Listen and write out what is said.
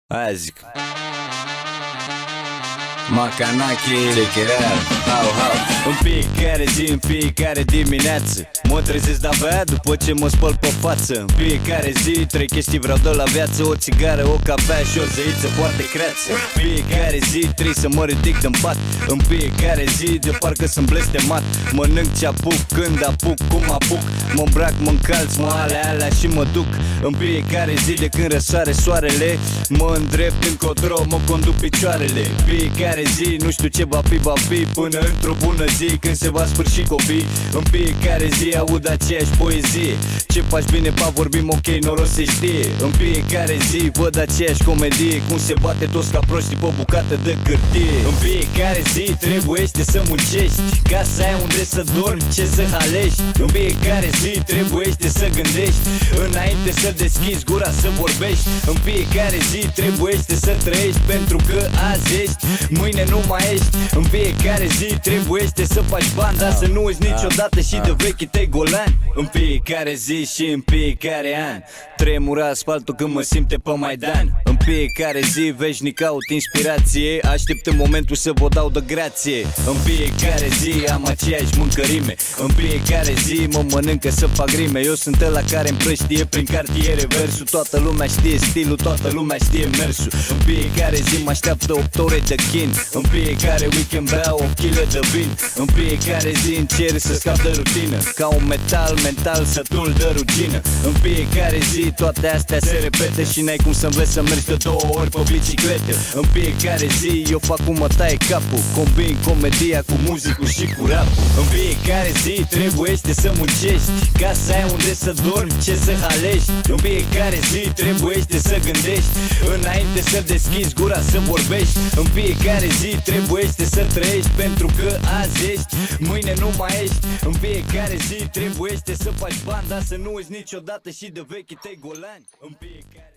Aia zic. Macanache, check it out. How. În fiecare zi, în fiecare dimineață mă trezesc de-abia după ce mă spăl pe față. În fiecare zi, 3 chestii vreau de la viață: o țigară, o cafea și o zeiță foarte creață. În fiecare zi trebuie să mă ridic din pat. În fiecare zi de parcă sunt blestemat. Mănânc ce apuc, când apuc, cum apuc. Mă îmbrac, mă încalț, mă alea și mă duc. În fiecare zi de când răsare soarele mă îndrept încotro, mă conduc picioarele. Fiecare zi nu știu ce va fi până într-o bună zi când se va sfârși copii. În fiecare zi aud aceeași poezie: ce faci bine, pa, vorbim ok, noroc se știe. În fiecare zi văd aceeași comedie, cum se bate toți ca proștii pe o bucată de hârtie. În fiecare zi trebuiește să muncești ca să ai unde să dormi, ce să halești. În fiecare zi trebuiește să gândești înainte să deschizi gura să vorbești. În fiecare zi trebuiește să trăiești, pentru că azi ești, mâine nu mai ești. În fiecare zi trebuiește să faci bani, dar să nu uiți niciodată și de vechii tăi golani. În fiecare zi și în fiecare an tremura asfaltul când mă simte pe Maidan. În fiecare zi veșnic caut inspirație, aștept în momentul să vă dau de grație. În fiecare zi am aceeași mâncărime, în fiecare zi mă mănâncă să fac rime. Eu sunt ăla care împrăștie prin cartiere versul. Toată lumea știe stilul, toată lumea știe mersul. În fiecare zi mă așteaptă 8 ore de chin. În fiecare weekend beau 8 kg de vin. În fiecare zi încerc să scap de rutină, ca un metal mental sătul de rugină. În fiecare zi toate astea se repete și n-ai cum să înveți să mergi de 2 ori pe bicicletă. În fiecare zi eu fac cum mă taie capul, combin comedia cu muzicul și cu rapul. În fiecare zi trebuiește să muncești ca să ai unde să dormi, ce să halești. În fiecare zi trebuiește să gândești înainte să deschizi gura să vorbești. În fiecare zi trebuiește să trăiești, pentru că azi ești, mâine nu mai ești. În fiecare zi trebuiește să faci bani, dar să nu uiți niciodată și de vechii tăi golani. În fiecare